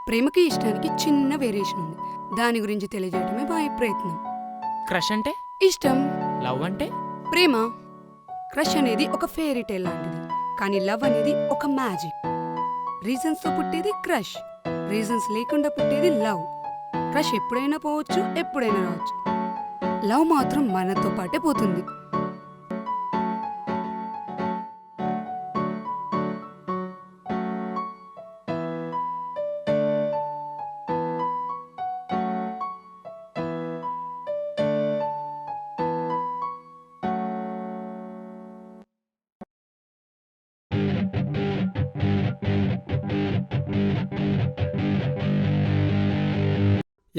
ప్రేమకి ఇష్టానికి చిన్న వేరియేషన్ ఉంది. దాని గురించి తెలియజేయటమే మా ఈ ప్రయత్నం. క్రష్ అంటే? ఇష్టం. లవ్ అంటే? ప్రేమ. క్రష్ అనేది ఒక ఫెయిరీ టేల్ లాంటిది, కానీ లవ్ అనేది ఒక మ్యాజిక్. రీజన్స్ తో పుట్టేది క్రష్, రీజన్స్ లేకుండా పుట్టేది లవ్. క్రష్ ఎప్పుడైనా పోవచ్చు, ఎప్పుడైనా రావచ్చు. లవ్ మాత్రం మనతో పాటే పోతుంది.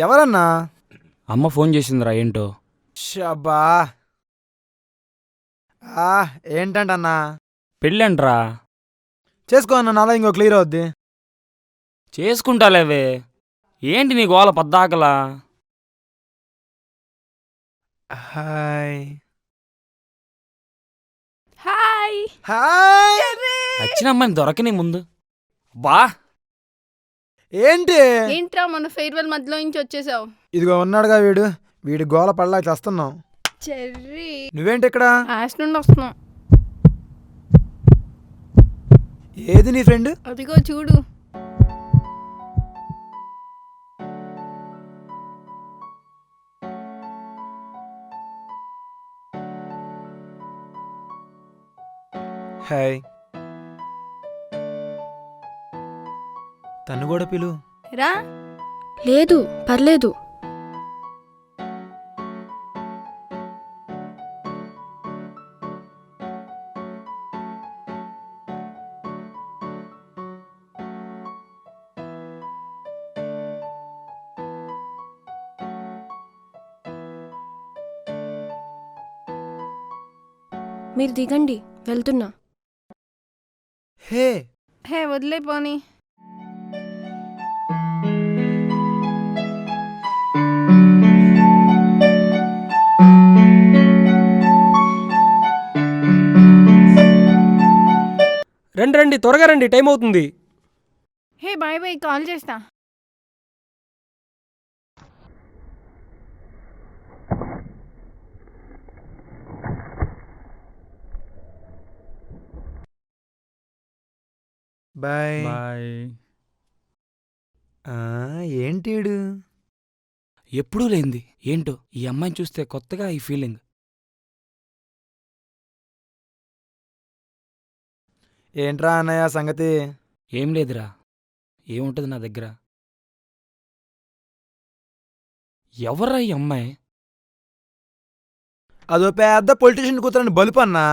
ఎవరన్నా? అమ్మ ఫోన్ చేసిందిరా. ఏంటో? షబ్బా. ఏంటంటన్నా? పెళ్ళంట్రా. చేసుకో అన్న, నాలా ఇంకో క్లియర్ అవుద్ది. చేసుకుంటాలేవే. ఏంటి నీ గోల పద్దాకలా? Hi hi. హాయ్. వచ్చిన అమ్మాయిని దొరకని ముందు. బా ఏంటి? ఏంట్రా మన ఫేర్వెల్ మధ్యలో నుంచి వచ్చేసావు? ఇదిగో ఉన్నాడుగా వీడి గోల పడలా చేస్తున్నాం. చెర్రీ, నువ్వేంటి ఇక్కడ? ఆస్ నుండి వస్తున్నాం. ఏది నీ ఫ్రెండ్? అదిగో చూడు. హాయ్. తను కూడా పిలు. రా. లేదు, పర్లేదు. మీరు దిగండి, వెళ్తున్నా. హే, హే వదిలే పోనీ. రండి రండి, త్వరగా రండి, టైం అవుతుంది. హే బాయ్ బాయ్, కాల్ చేస్తా. బాయ్. బాయ్. ఏంటీడు? ఎప్పుడూ లేంది. ఏంటో ఈ అమ్మాయిని చూస్తే కొత్తగా ఈ ఫీలింగ్. ఏంట్రా అన్నయ్య సంగతి? ఏం లేదురా. ఏముంటుంది నా దగ్గర? ఎవర్రా ఈ అమ్మాయి? అదో పెద్ద పొలిటీషియన్ కూతురని బలుపు అన్నా.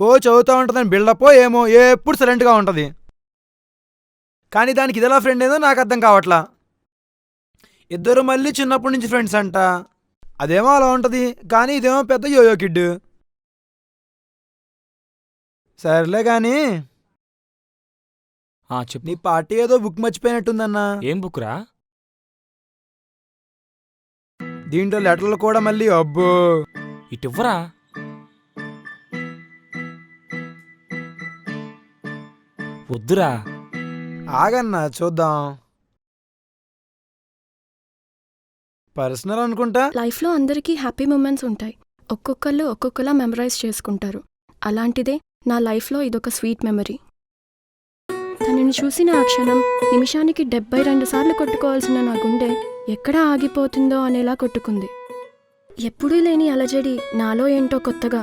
ఓ చదువుతూ ఉంటుందని బిల్డప్ ఏమో, ఎప్పుడు సైలెంట్గా ఉంటుంది. కానీ దానికి ఇదెలా ఫ్రెండ్ ఏదో నాకు అర్థం కావట్లా. ఇద్దరు మళ్ళీ చిన్నప్పటి నుంచి ఫ్రెండ్స్ అంట. అదేమో అలా ఉంటుంది, కానీ ఇదేమో పెద్ద యోయో కిడ్. సర్లే కానీ చెప్పు. నీ పార్టీ ఏదో బుక్ మర్చిపోయినట్టుందన్నా. ఏం బుక్రా? దీంట్లో లెటర్లు కూడా మళ్ళీ అబ్బో. ఇటివ్వరా. వద్దురా. ఆగన్నా చూద్దాం. పర్సనల్ అనుకుంటా. లైఫ్లో అందరికీ హ్యాపీ మూమెంట్స్ ఉంటాయి. ఒక్కొక్కళ్ళు ఒక్కొక్కలా మెమరైజ్ చేసుకుంటారు. అలాంటిదే నా లైఫ్లో ఇదొక స్వీట్ మెమరీ. తనని చూసిన ఆ క్షణం నిమిషానికి 72 సార్లు కొట్టుకోవాల్సిన నా గుండె ఎక్కడ ఆగిపోతుందో అనేలా కొట్టుకుంది. ఎప్పుడూ లేని అలజడి నాలో ఏంటో కొత్తగా.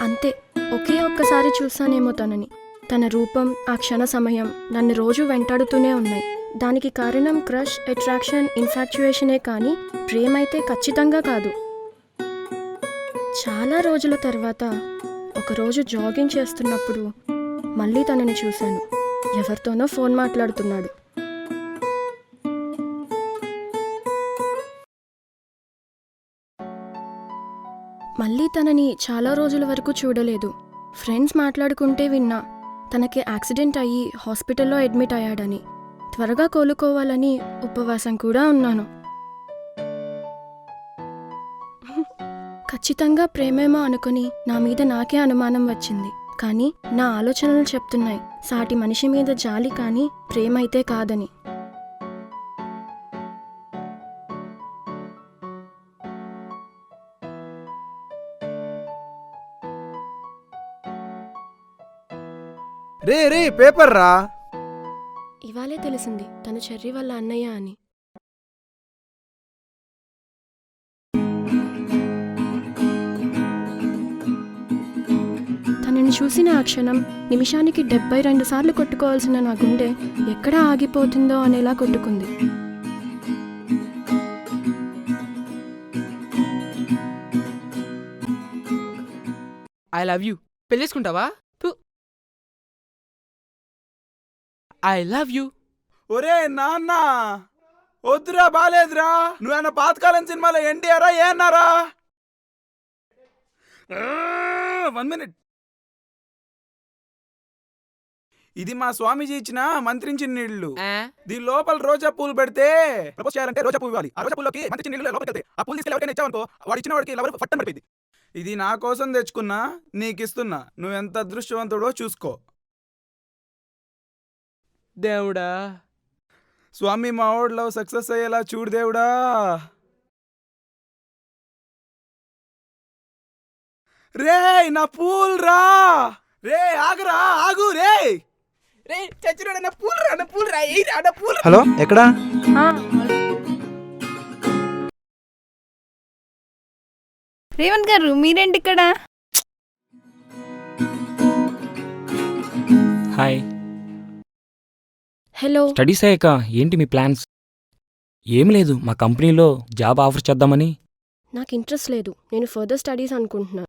అంతే, ఒకే ఒక్కసారి చూసానేమో తనని. తన రూపం, ఆ క్షణ సమయం నన్ను రోజూ వెంటాడుతూనే ఉన్నాయి. దానికి కారణం క్రష్, అట్రాక్షన్, ఇన్ఫాక్చుయేషనే కానీ ప్రేమైతే ఖచ్చితంగా కాదు. చాలా రోజుల తర్వాత ఒకరోజు జాగింగ్ చేస్తున్నప్పుడు మళ్ళీ తనని చూశాను. ఎవరితోనో ఫోన్ మాట్లాడుతున్నాడు. మళ్ళీ తనని చాలా రోజుల వరకు చూడలేదు. ఫ్రెండ్స్ మాట్లాడుకుంటే విన్నా తనకి యాక్సిడెంట్ అయ్యి హాస్పిటల్లో అడ్మిట్ అయ్యాడని. త్వరగా కోలుకోవాలని ఉపవాసం కూడా ఉన్నాను. ఖచ్చితంగా ప్రేమేమో అనుకుని నా మీద నాకే అనుమానం వచ్చింది. కానీ నా ఆలోచనలు చెప్తున్నాయి సాటి మనిషి మీద జాలి కానీ ప్రేమ అయితే కాదని. రే రే పేపర్ రా. ఇవాళే తెలిసింది తను చెర్రీ వాళ్ళ అన్నయ్య అని. తనని చూసిన ఆ క్షణం నిమిషానికి 72 సార్లు కొట్టుకోవాల్సిన నా గుండె ఎక్కడ ఆగిపోతుందో అనేలా కొట్టుకుంది. I love you. పెళ్ళేసుకుంటావా? I love you. ఒరే నాన్న వద్దురా, బాలేదురా. నువ్వేనా పాతకాలం సినిమాలో ఎన్టీఆరా ఏ అన్నారా? 1 minute. ఇది మా స్వామీజీ ఇచ్చిన మంత్రించిన నీళ్లు. దీని లోపల రోజా పూలు పెడితే ప్రపోజ్ చేయాలంటే రోజా పూలు ఇవ్వాలి. ఆ రోజా పూలకి మంత్రించిన నీళ్ళు లోపలికి వెళ్తాయి. ఆ పూలు తీసుకెళ్ళి ఎవరికైనా ఇచ్చావనుకో వాడు ఇచ్చిన వాడికి లవర్ ఫట్టం పడిపోయింది. ఇది నా కోసం తెచ్చుకున్నా, నీకు ఇస్తున్నా. నువ్వెంత అదృష్టవంతుడో చూసుకో. దేవుడా, స్వామి మా ఓడ్ లవ్ సక్సెస్ అయ్యేలా చూడు దేవుడా. రే నా పూల్ రా. రే ఆగరా, ఆగు రే. రే చచ్చిరోడా, నా పూలు రా, నా పూలు రా, ఏ రా, నా పూలు. హలో ఎక్కడా? రేవంత్ గారు మీరేంటి ఇక్కడ? హాయ్. హలో. స్టడీస్ అయ్యాక ఏంటి మీ ప్లాన్స్? ఏం లేదు, మా కంపెనీలో జాబ్ ఆఫర్ చేద్దామని. నాకు ఇంట్రెస్ట్ లేదు, నేను ఫర్దర్ స్టడీస్ అనుకుంటున్నా.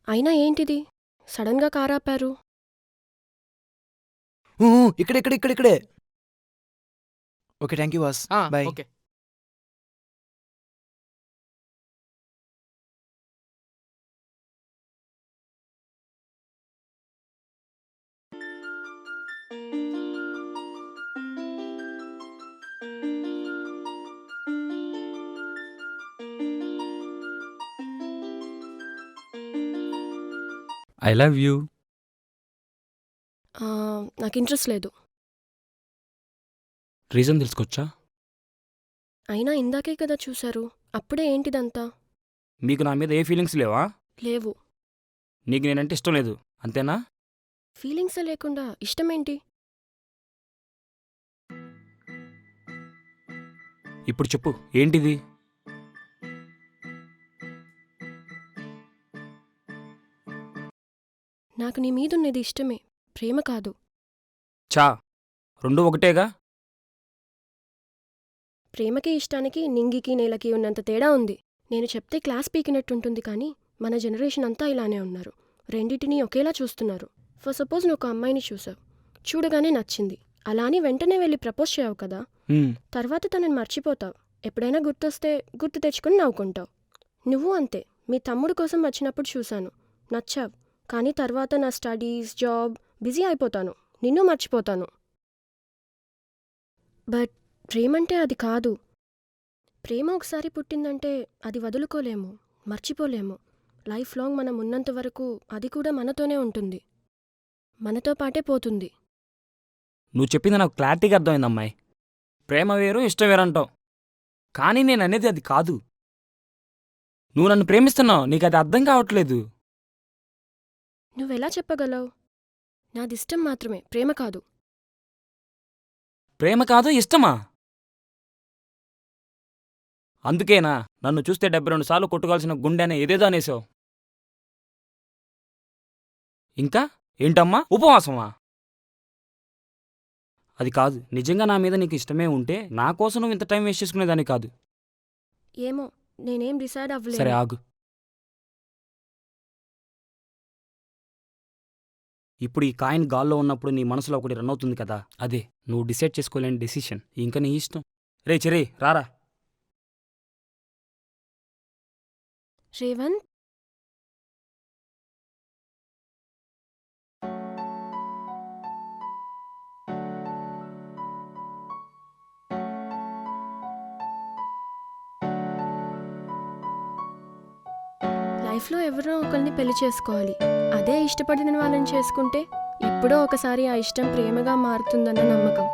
అయినా ఏంటిది సడన్గా కారాపారు? ఇక్కడే. Okay, thank you boss. By. Okay. I love you. నాకు ఇంట్రెస్ట్ లేదు. రీజన్ తెలుసుకోవచ్చా? అయినా ఇందాకే కదా చూశారు, అప్పుడే ఏంటిదంతా? మీకు నా మీద ఏ ఫీలింగ్స్ లేవా? లేవు. నీకు నేనంటే ఇష్టం లేదు అంతేనా? ఫీలింగ్సే లేకుండా ఇష్టమేంటి? ఇప్పుడు చెప్పు ఏంటిది? నాకు నీ మీదున్నది ఇష్టమే, ప్రేమ కాదు. చా, రెండు ఒకటేగా. ప్రేమకి ఇష్టానికి నింగికి నేలకి ఉన్నంత తేడా ఉంది. నేను చెప్తే క్లాస్ పీకినట్టుంటుంది కానీ మన జనరేషన్ అంతా ఇలానే ఉన్నారు. రెండిటినీ ఒకేలా చూస్తున్నారు. ఫర్ సపోజ్ నువ్వు ఒక అమ్మాయిని చూసావు, చూడగానే నచ్చింది, అలా అని వెంటనే వెళ్ళి ప్రపోజ్ చేయవు కదా. తర్వాత తనని మర్చిపోతావు. ఎప్పుడైనా గుర్తొస్తే గుర్తు తెచ్చుకుని నవ్వుకుంటావు. నువ్వు అంతే. మీ తమ్ముడు కోసం వచ్చినప్పుడు చూశాను, నచ్చావు. కానీ తర్వాత నా స్టడీస్, జాబ్ బిజీ అయిపోతాను, నిన్ను మర్చిపోతాను. బట్ ప్రేమంటే అది కాదు. ప్రేమ ఒకసారి పుట్టిందంటే అది వదులుకోలేము, మర్చిపోలేము. లైఫ్ లాంగ్ మనం ఉన్నంత వరకు అది కూడా మనతోనే ఉంటుంది, మనతో పాటే పోతుంది. నువ్వు చెప్పింది నాకు క్లారిటీగా అర్థమైంది అమ్మాయి. ప్రేమ వేరు ఇష్టం వేరంటావు, కానీ నేను అనేది అది కాదు. నువ్వు నన్ను ప్రేమిస్తున్నావు, నీకు అది అర్థం కావట్లేదు. నువ్వెలా చెప్పగలవు? నాది ఇష్టం మాత్రమే, ప్రేమ కాదు. ప్రేమ కాదు ఇష్టమా? అందుకేనా నన్ను చూస్తే 72 సార్లు కొట్టుకోవాల్సిన గుండెనే ఏదేదో అనేసావు. ఇంకా ఏంటమ్మా, ఉపవాసమా? అది కాదు. నిజంగా నా మీద నీకు ఇష్టమే ఉంటే నా కోసం నువ్వు ఇంత టైం వేస్ట్ చేసుకునేదాన్ని కాదు. ఏమో, నేనేం డిసైడ్ సరే అవ్వలేదు. ఆగు. ఇప్పుడు ఈ కాయిన్ గాల్లో ఉన్నప్పుడు నీ మనసులో ఒకటి రన్ అవుతుంది కదా, అదే నువ్వు డిసైడ్ చేసుకోలేని డెసిషన్. ఇంకా నీ ఇష్టం. రే చెరే రారా. రేవంత్, లైఫ్లో ఎవరో ఒకరిని పెళ్లి చేసుకోవాలి. అదే ఇష్టపడిన వాళ్ళని చేసుకుంటే ఎప్పుడో ఒకసారి ఆ ఇష్టం ప్రేమగా మారుతుందన్న నమ్మకం.